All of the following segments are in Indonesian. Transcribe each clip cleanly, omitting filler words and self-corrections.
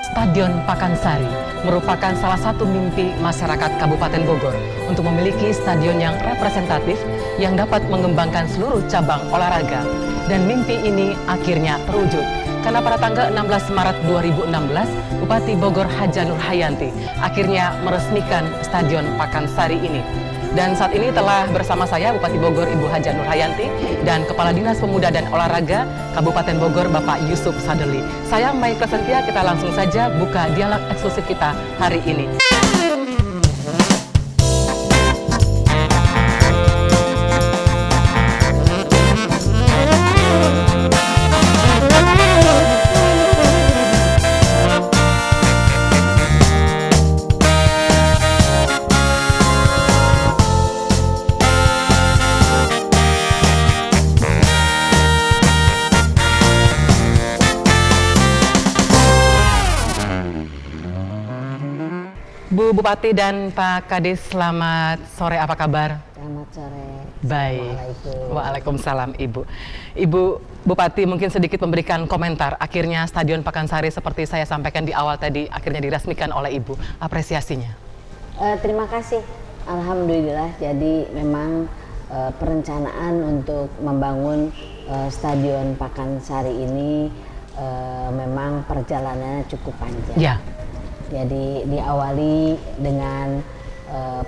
Stadion Pakansari merupakan salah satu mimpi masyarakat Kabupaten Bogor untuk memiliki stadion yang representatif yang dapat mengembangkan seluruh cabang olahraga. Dan mimpi ini akhirnya terwujud karena pada tanggal 16 Maret 2016, Bupati Bogor Haja Nur Hayanti akhirnya meresmikan Stadion Pakansari ini. Dan saat ini telah bersama saya Bupati Bogor Ibu Haja Nur Hayanti dan Kepala Dinas Pemuda dan Olahraga Kabupaten Bogor Bapak Yusuf Sadeli. Saya Mai Presentia, kita langsung saja buka dialog eksklusif kita hari ini. Bu Bupati dan Pak Kadis, selamat sore, apa kabar? Selamat sore. Baik. Waalaikumsalam Ibu. Ibu Bupati mungkin sedikit memberikan komentar. Akhirnya Stadion Pakansari seperti saya sampaikan di awal tadi akhirnya diresmikan oleh Ibu. Apresiasinya. Terima kasih. Alhamdulillah. Jadi memang perencanaan untuk membangun Stadion Pakansari ini memang perjalanannya cukup panjang. Ya. Jadi diawali dengan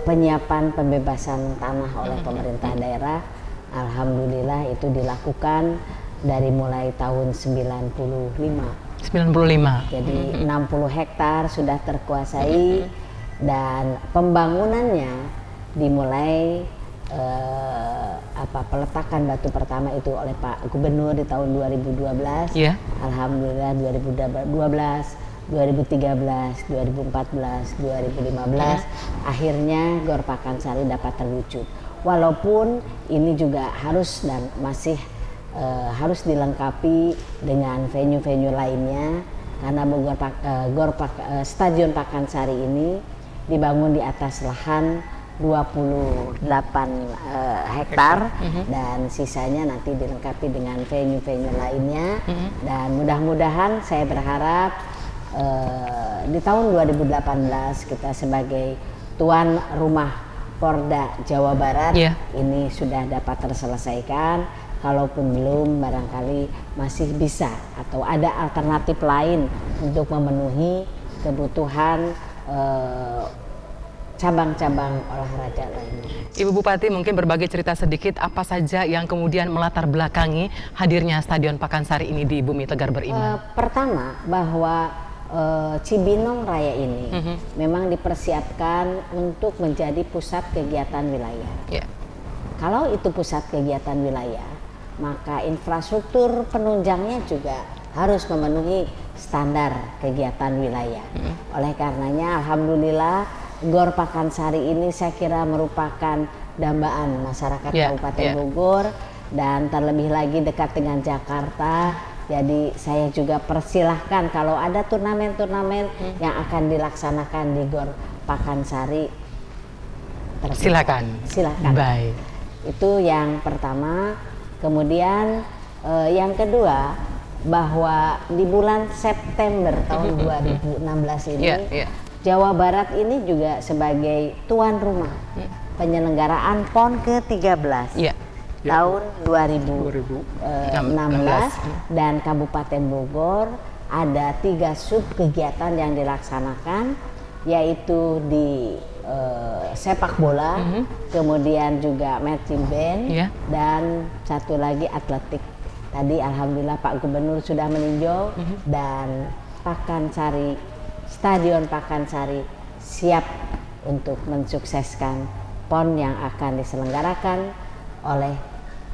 penyiapan pembebasan tanah oleh pemerintah daerah. Alhamdulillah itu dilakukan dari mulai tahun 95. 95. Jadi 60 hektar sudah terkuasai dan pembangunannya dimulai peletakan batu pertama itu oleh Pak Gubernur di tahun 2012. Yeah. Alhamdulillah 2012, 2013, 2014, 2015 akhirnya Gor Pakansari dapat terwujud. Walaupun ini juga harus dan masih harus dilengkapi dengan venue-venue lainnya karena Stadion Pakansari ini dibangun di atas lahan 28 hektar dan sisanya nanti dilengkapi dengan venue-venue lainnya dan mudah-mudahan saya berharap di tahun 2018 kita sebagai tuan rumah Porda Jawa Barat ini sudah dapat terselesaikan. Kalaupun belum, barangkali masih bisa atau ada alternatif lain untuk memenuhi kebutuhan cabang-cabang olahraga lainnya. Ibu Bupati mungkin berbagi cerita sedikit apa saja yang kemudian melatar belakangi hadirnya Stadion Pakansari ini di Bumi Tegar Beriman. Pertama bahwa Cibinong Raya ini memang dipersiapkan untuk menjadi pusat kegiatan wilayah. Yeah. Kalau itu pusat kegiatan wilayah, maka infrastruktur penunjangnya juga harus memenuhi standar kegiatan wilayah. Oleh karenanya, alhamdulillah Gor Pakansari ini saya kira merupakan dambaan masyarakat Kabupaten Bogor dan terlebih lagi dekat dengan Jakarta. Jadi saya juga persilahkan kalau ada turnamen-turnamen yang akan dilaksanakan di Gor Pakansari. Silakan. Baik. Itu yang pertama. Kemudian yang kedua bahwa di bulan September tahun 2016 ini Jawa Barat ini juga sebagai tuan rumah penyelenggaraan PON ke-13. Tahun 2016 dan Kabupaten Bogor ada 3 sub kegiatan yang dilaksanakan, yaitu di sepak bola, kemudian juga marching band, dan satu lagi atletik. Tadi alhamdulillah Pak Gubernur sudah meninjau dan Pakansari, Stadion Pakansari siap untuk mensukseskan PON yang akan diselenggarakan oleh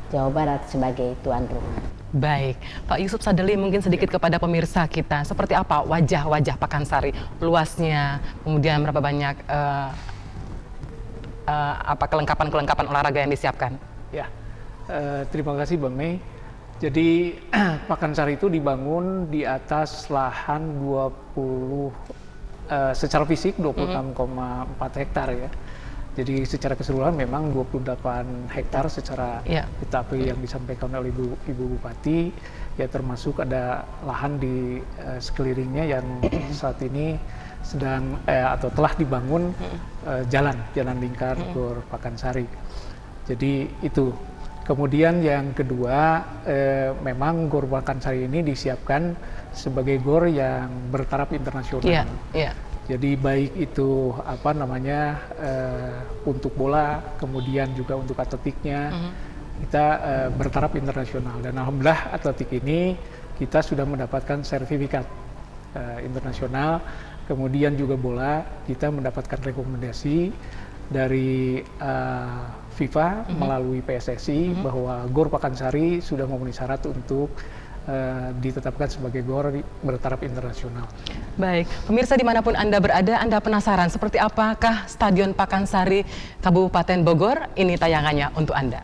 Jawa Barat sebagai tuan rumah. Baik, Pak Yusuf Sadeli mungkin sedikit kepada pemirsa kita, seperti apa wajah-wajah Pakansari, luasnya, kemudian berapa banyak kelengkapan olahraga yang disiapkan? Ya, terima kasih Bang Mei. Jadi Pakansari itu dibangun di atas lahan 20 secara fisik 26,4 hektar ya. Jadi secara keseluruhan memang 28 hektar secara etape yang disampaikan oleh Ibu Bupati, ya termasuk ada lahan di sekelilingnya yang saat ini sedang atau telah dibangun jalan lingkar Gor Pakansari. Jadi itu. Kemudian yang kedua, memang Gor Pakansari ini disiapkan sebagai gor yang bertaraf internasional. Jadi baik itu untuk bola, kemudian juga untuk atletiknya, kita bertaraf internasional. Dan alhamdulillah atletik ini kita sudah mendapatkan sertifikat internasional. Kemudian juga bola, kita mendapatkan rekomendasi dari FIFA melalui PSSI bahwa Gor Pakansari sudah memenuhi syarat untuk ditetapkan sebagai gor bertaraf internasional. Baik, pemirsa dimanapun Anda berada, Anda penasaran seperti apakah Stadion Pakansari Kabupaten Bogor? Ini tayangannya untuk Anda.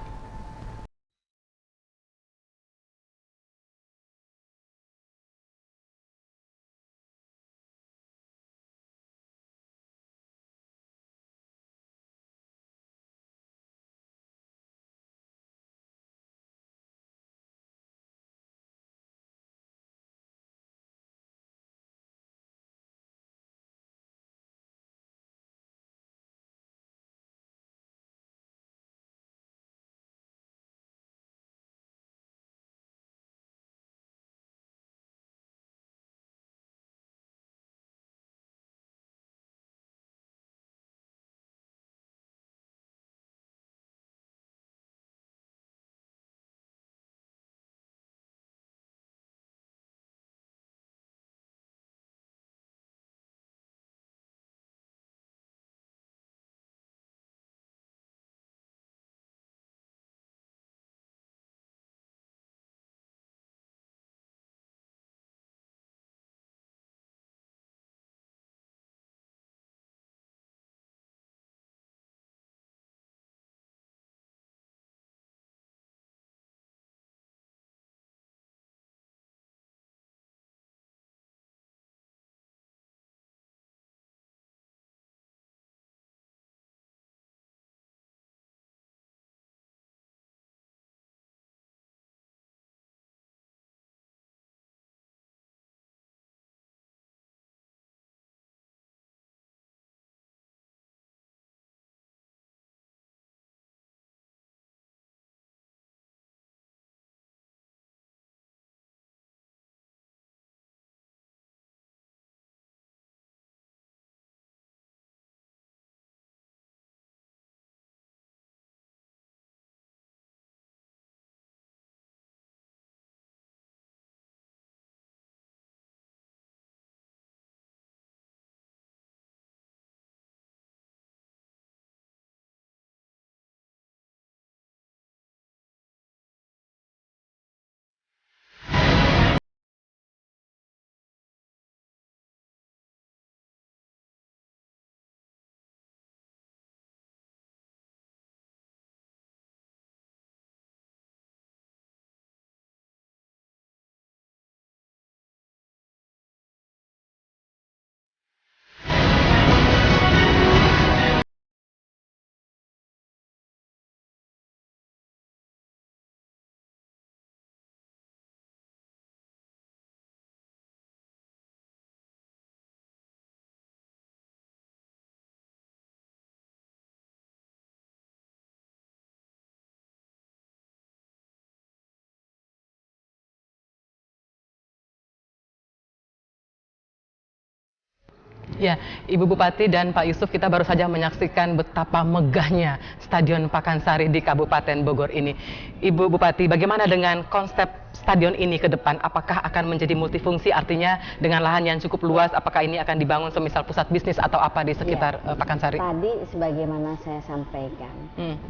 Ya, Ibu Bupati dan Pak Yusuf, kita baru saja menyaksikan betapa megahnya Stadion Pakansari di Kabupaten Bogor ini. Ibu Bupati, bagaimana dengan konsep stadion ini ke depan? Apakah akan menjadi multifungsi, artinya dengan lahan yang cukup luas, apakah ini akan dibangun semisal pusat bisnis atau apa di sekitar Pakansari? Tadi sebagaimana saya sampaikan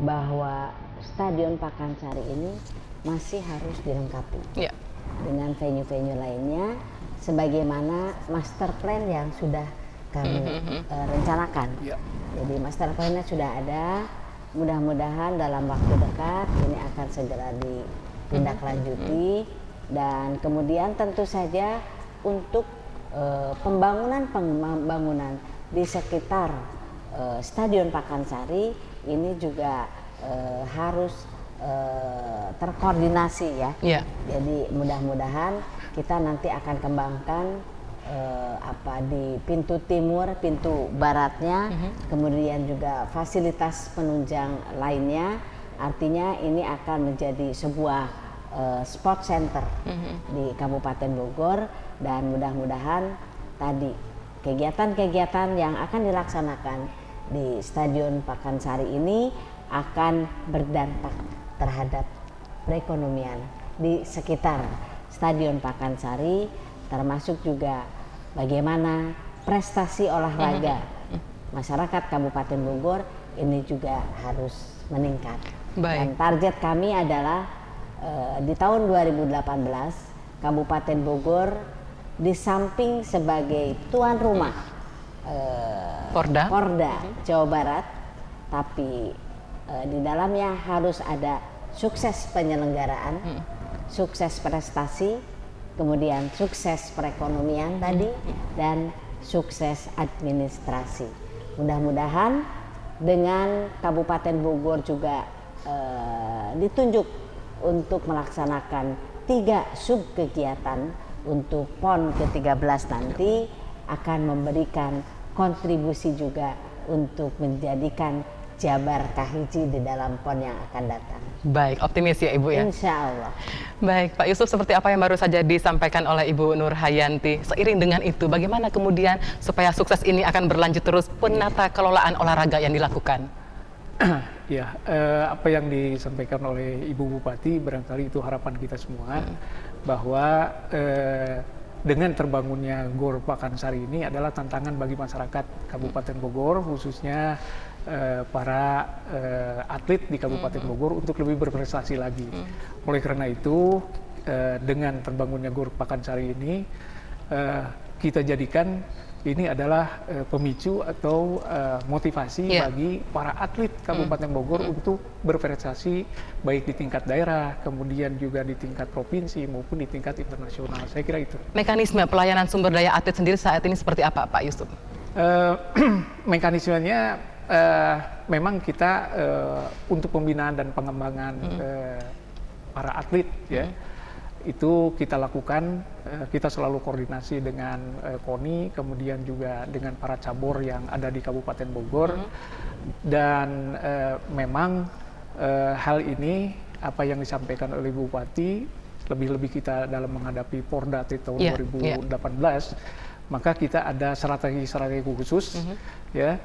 bahwa Stadion Pakansari ini masih harus dilengkapi dengan venue-venue lainnya, sebagaimana master plan yang sudah kami rencanakan. Jadi master plan-nya sudah ada, mudah-mudahan dalam waktu dekat ini akan segera ditindaklanjuti, dan kemudian tentu saja untuk pembangunan di sekitar Stadion Pakansari ini juga harus terkoordinasi ya. Yeah. Jadi mudah-mudahan kita nanti akan kembangkan di pintu timur, pintu baratnya, kemudian juga fasilitas penunjang lainnya. Artinya ini akan menjadi sebuah sport center di Kabupaten Bogor, dan mudah-mudahan tadi kegiatan-kegiatan yang akan dilaksanakan di Stadion Pakansari ini akan berdampak terhadap perekonomian di sekitar Stadion Pakansari, termasuk juga bagaimana prestasi olahraga masyarakat Kabupaten Bogor ini juga harus meningkat. Baik. Dan target kami adalah di tahun 2018 Kabupaten Bogor di samping sebagai tuan rumah Porda Jawa Barat, tapi di dalamnya harus ada sukses penyelenggaraan, sukses prestasi, kemudian sukses perekonomian tadi, dan sukses administrasi. Mudah-mudahan dengan Kabupaten Bogor juga ditunjuk untuk melaksanakan 3 sub kegiatan untuk PON ke-13 nanti akan memberikan kontribusi juga untuk menjadikan Jabar Kahiji di dalam PON yang akan datang. Baik, optimis ya Ibu ya? Insya Allah. Baik, Pak Yusuf, seperti apa yang baru saja disampaikan oleh Ibu Nur Hayanti. Seiring dengan itu, bagaimana kemudian supaya sukses ini akan berlanjut terus penata kelolaan olahraga yang dilakukan? Ya, apa yang disampaikan oleh Ibu Bupati barangkali itu harapan kita semua, bahwa dengan terbangunnya GOR Pakansari ini adalah tantangan bagi masyarakat Kabupaten Bogor, khususnya para atlet di Kabupaten Bogor untuk lebih berprestasi lagi. Oleh karena itu, dengan terbangunnya GOR Pakansari ini, kita jadikan ini adalah pemicu atau motivasi bagi para atlet Kabupaten Bogor untuk berprestasi baik di tingkat daerah, kemudian juga di tingkat provinsi maupun di tingkat internasional. Saya kira itu. Mekanisme pelayanan sumber daya atlet sendiri saat ini seperti apa, Pak Yusuf? Mekanismenya memang kita untuk pembinaan dan pengembangan para atlet ya. Itu kita lakukan, kita selalu koordinasi dengan KONI, kemudian juga dengan para cabur yang ada di Kabupaten Bogor. Dan memang hal ini, apa yang disampaikan oleh Bupati, lebih-lebih kita dalam menghadapi Porda tahun 2018, maka kita ada strategi-strategi khusus, ya.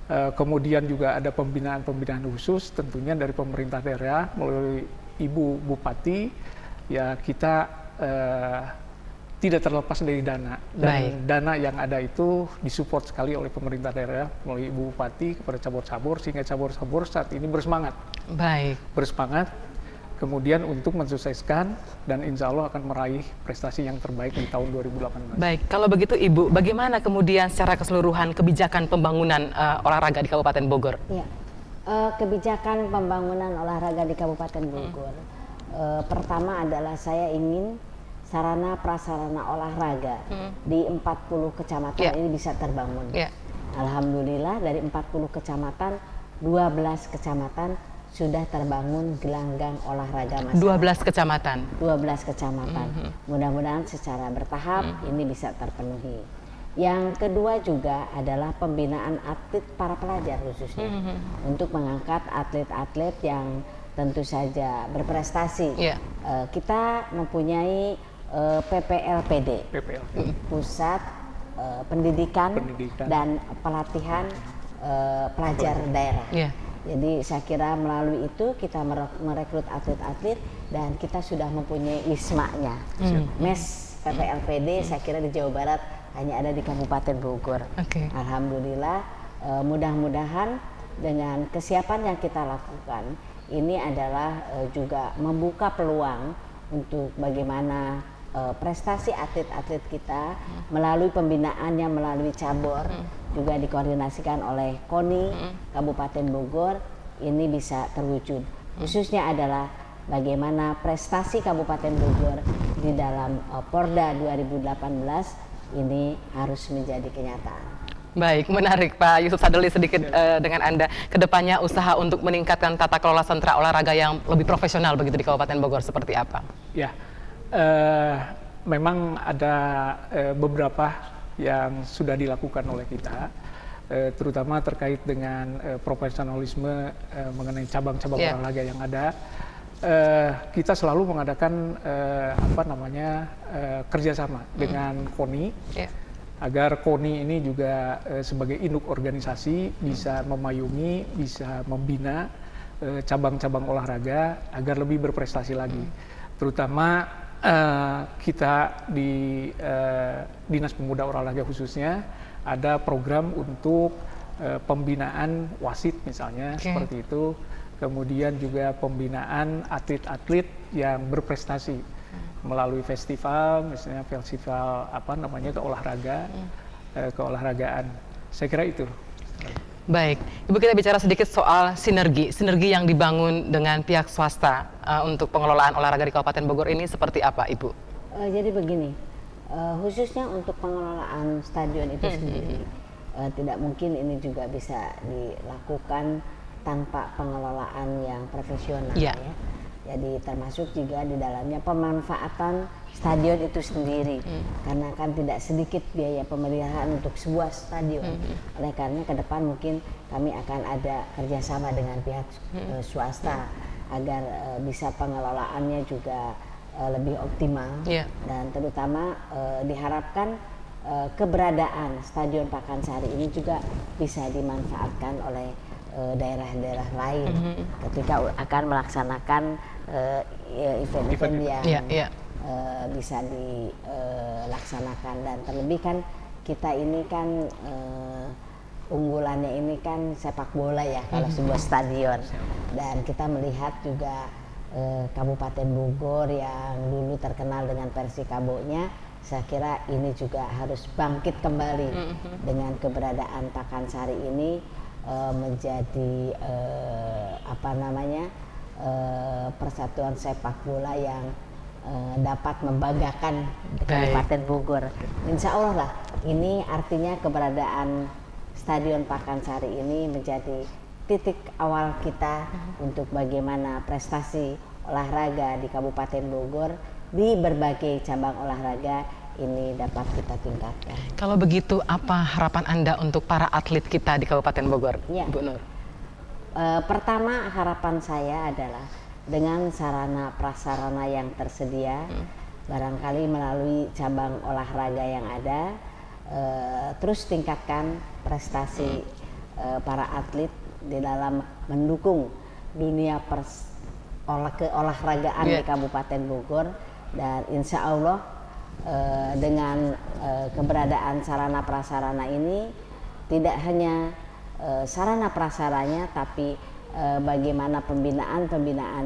Kemudian juga ada pembinaan-pembinaan khusus, tentunya dari pemerintah daerah, melalui Ibu Bupati. Ya, kita tidak terlepas dari dana, dan dana yang ada itu disupport sekali oleh pemerintah daerah melalui Ibu Bupati kepada cabur-cabur, sehingga cabur-cabur saat ini bersemangat. Bersemangat kemudian untuk mensukseskan dan insya Allah akan meraih prestasi yang terbaik di tahun 2018. Baik, kalau begitu Ibu, bagaimana kemudian secara keseluruhan kebijakan pembangunan olahraga di Kabupaten Bogor? Ya, kebijakan pembangunan olahraga di Kabupaten Bogor. Pertama adalah saya ingin sarana prasarana olahraga di 40 kecamatan ini bisa terbangun. Alhamdulillah dari 40 kecamatan, 12 kecamatan sudah terbangun gelanggang olahraga masyarakat. 12 kecamatan? 12 kecamatan. Mudah-mudahan secara bertahap ini bisa terpenuhi. Yang kedua juga adalah pembinaan atlet para pelajar khususnya. Untuk mengangkat atlet-atlet yang tentu saja berprestasi. Kita mempunyai PPLPD, Pusat Pendidikan dan Pelatihan Pelajar Daerah. Jadi saya kira melalui itu kita merekrut atlet-atlet, dan kita sudah mempunyai ISMA-nya. MES PPLPD saya kira di Jawa Barat hanya ada di Kabupaten Bogor. Alhamdulillah, mudah-mudahan dengan kesiapan yang kita lakukan, ini adalah juga membuka peluang untuk bagaimana prestasi atlet-atlet kita melalui pembinaannya, melalui cabur, juga dikoordinasikan oleh KONI Kabupaten Bogor, ini bisa terwujud. Khususnya adalah bagaimana prestasi Kabupaten Bogor di dalam Porda 2018 ini harus menjadi kenyataan. Baik, menarik Pak Yusuf Sadeli, sedikit dengan Anda. Kedepannya usaha untuk meningkatkan tata kelola sentra olahraga yang lebih profesional begitu di Kabupaten Bogor seperti apa? Ya, memang ada beberapa yang sudah dilakukan oleh kita, terutama terkait dengan profesionalisme mengenai cabang-cabang olahraga yang ada. Kita selalu mengadakan kerjasama dengan KONI, agar KONI ini juga sebagai induk organisasi bisa memayungi, bisa membina cabang-cabang olahraga agar lebih berprestasi lagi. Terutama kita di Dinas Pemuda Olahraga khususnya ada program untuk pembinaan wasit misalnya, seperti itu. Kemudian juga pembinaan atlet-atlet yang berprestasi melalui festival, misalnya festival keolahragaan. Saya kira itu. Baik, Ibu, kita bicara sedikit soal sinergi yang dibangun dengan pihak swasta untuk pengelolaan olahraga di Kabupaten Bogor ini seperti apa, Ibu? Jadi begini, khususnya untuk pengelolaan stadion itu sendiri, tidak mungkin ini juga bisa dilakukan tanpa pengelolaan yang profesional, ya. Jadi termasuk juga di dalamnya pemanfaatan stadion itu sendiri, karena kan tidak sedikit biaya pemeliharaan untuk sebuah stadion. Oleh karena ke depan mungkin kami akan ada kerjasama dengan pihak swasta agar bisa pengelolaannya juga lebih optimal, dan terutama diharapkan keberadaan Stadion Pakansari ini juga bisa dimanfaatkan oleh daerah-daerah lain ketika akan melaksanakan event-event yang bisa dilaksanakan. Dan terlebih kan kita ini kan unggulannya ini kan sepak bola ya, kalau sebuah stadion, dan kita melihat juga Kabupaten Bogor yang dulu terkenal dengan Persikabo-nya, saya kira ini juga harus bangkit kembali dengan keberadaan Pakansari ini menjadi persatuan sepak bola yang dapat membanggakan Kabupaten Bogor. Insya Allah lah, ini artinya keberadaan Stadion Pakansari ini menjadi titik awal kita untuk bagaimana prestasi olahraga di Kabupaten Bogor di berbagai cabang olahraga ini dapat kita tingkatkan. Kalau begitu, apa harapan Anda untuk para atlet kita di Kabupaten Bogor, Bu Nur? Pertama, harapan saya adalah dengan sarana prasarana yang tersedia, barangkali melalui cabang olahraga yang ada, terus tingkatkan prestasi para atlet di dalam mendukung dunia keolahragaan di Kabupaten Bogor. Dan insya Allah dengan keberadaan sarana prasarana ini tidak hanya sarana prasaranya, tapi bagaimana pembinaan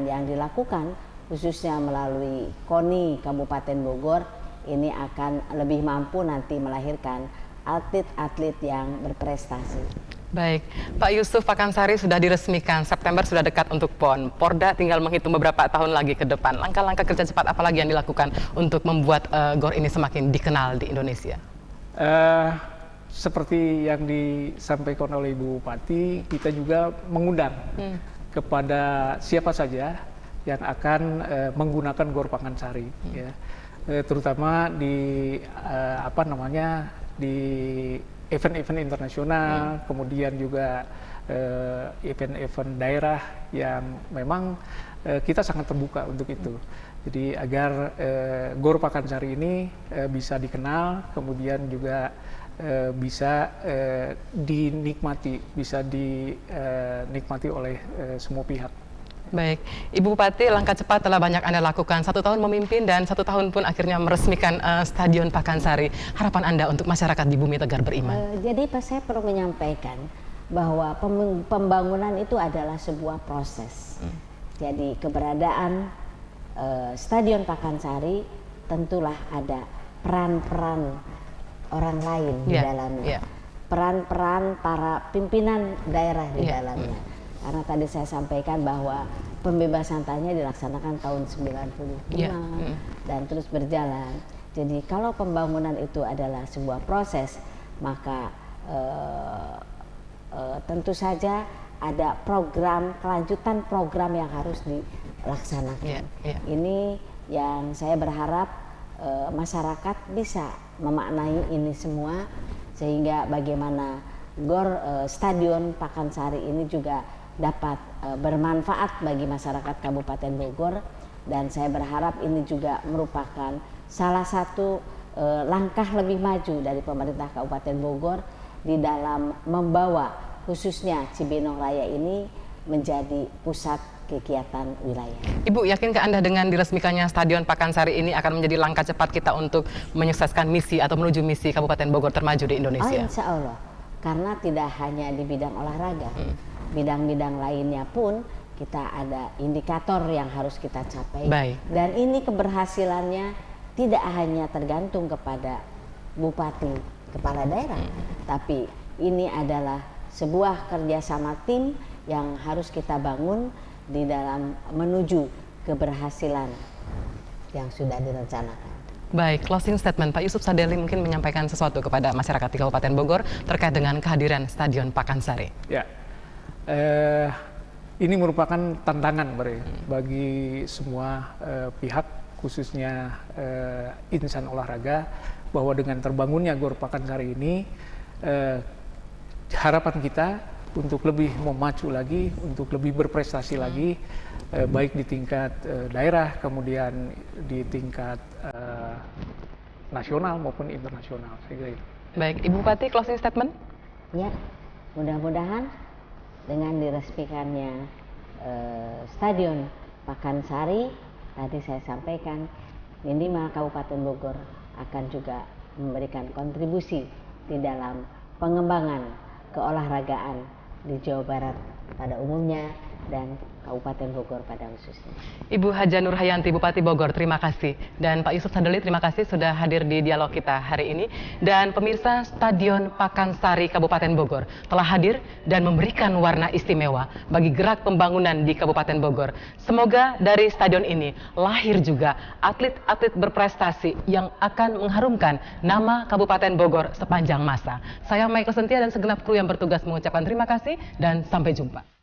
yang dilakukan khususnya melalui KONI Kabupaten Bogor ini akan lebih mampu nanti melahirkan atlet-atlet yang berprestasi. Baik, Pak Yusuf, Pakansari sudah diresmikan, September sudah dekat untuk PON. Porda tinggal menghitung beberapa tahun lagi ke depan. Langkah-langkah kerja cepat apa lagi yang dilakukan untuk membuat GOR ini semakin dikenal di Indonesia? Seperti yang disampaikan oleh Ibu Bupati, kita juga mengundang kepada siapa saja yang akan menggunakan GOR Pakansari, ya. Terutama di di event-event internasional, kemudian juga event-event daerah yang memang kita sangat terbuka untuk itu. Jadi agar GOR Pakansari ini bisa dikenal, kemudian juga bisa dinikmati oleh semua pihak. Baik, Ibu Bupati, langkah cepat telah banyak Anda lakukan. 1 tahun memimpin dan 1 tahun pun akhirnya meresmikan Stadion Pakansari. Harapan Anda untuk masyarakat di Bumi Tegar Beriman? Jadi saya perlu menyampaikan bahwa pembangunan itu adalah sebuah proses. Jadi keberadaan Stadion Pakansari tentulah ada peran-peran orang lain di dalamnya. Peran-peran para pimpinan daerah di dalamnya. Karena tadi saya sampaikan bahwa pembebasan tanah dilaksanakan tahun 95 dan terus berjalan. Jadi kalau pembangunan itu adalah sebuah proses, maka tentu saja ada kelanjutan program yang harus dilaksanakan. Ini yang saya berharap masyarakat bisa memaknai ini semua, sehingga bagaimana Stadion Pakansari ini juga dapat bermanfaat bagi masyarakat Kabupaten Bogor, dan saya berharap ini juga merupakan salah satu langkah lebih maju dari pemerintah Kabupaten Bogor di dalam membawa khususnya Cibinong Raya ini menjadi pusat kegiatan wilayah. Ibu, yakinkah Anda dengan diresmikannya Stadion Pakansari ini akan menjadi langkah cepat kita untuk menyukseskan misi atau menuju misi Kabupaten Bogor termaju di Indonesia? Oh, insya Allah, karena tidak hanya di bidang olahraga, bidang-bidang lainnya pun kita ada indikator yang harus kita capai. Baik. Dan ini keberhasilannya tidak hanya tergantung kepada bupati, kepala daerah, tapi ini adalah sebuah kerjasama tim yang harus kita bangun di dalam menuju keberhasilan yang sudah direncanakan. Baik, closing statement Pak Yusuf Sadeli mungkin menyampaikan sesuatu kepada masyarakat di Kabupaten Bogor terkait dengan kehadiran Stadion Pakansari. Ya, ini merupakan tantangan bagi semua pihak, khususnya insan olahraga, bahwa dengan terbangunnya Gor Pakansari ini harapan kita untuk lebih memacu lagi, untuk lebih berprestasi lagi, baik di tingkat daerah, kemudian di tingkat nasional maupun internasional. Saya kira itu. Baik, Ibu Bupati, closing statement? Ya, mudah-mudahan dengan diresmikannya Stadion Pakansari, tadi saya sampaikan, minimal Kabupaten Bogor akan juga memberikan kontribusi di dalam pengembangan keolahragaan di Jawa Barat pada umumnya dan Kabupaten Bogor pada khususnya. Ibu Haja Nurhayanti, Bupati Bogor, terima kasih. Dan Pak Yusuf Sadeli, terima kasih sudah hadir di dialog kita hari ini. Dan pemirsa, Stadion Pakansari Kabupaten Bogor telah hadir dan memberikan warna istimewa bagi gerak pembangunan di Kabupaten Bogor. Semoga dari stadion ini lahir juga atlet-atlet berprestasi yang akan mengharumkan nama Kabupaten Bogor sepanjang masa. Saya Michael Sentia dan segenap kru yang bertugas mengucapkan terima kasih dan sampai jumpa.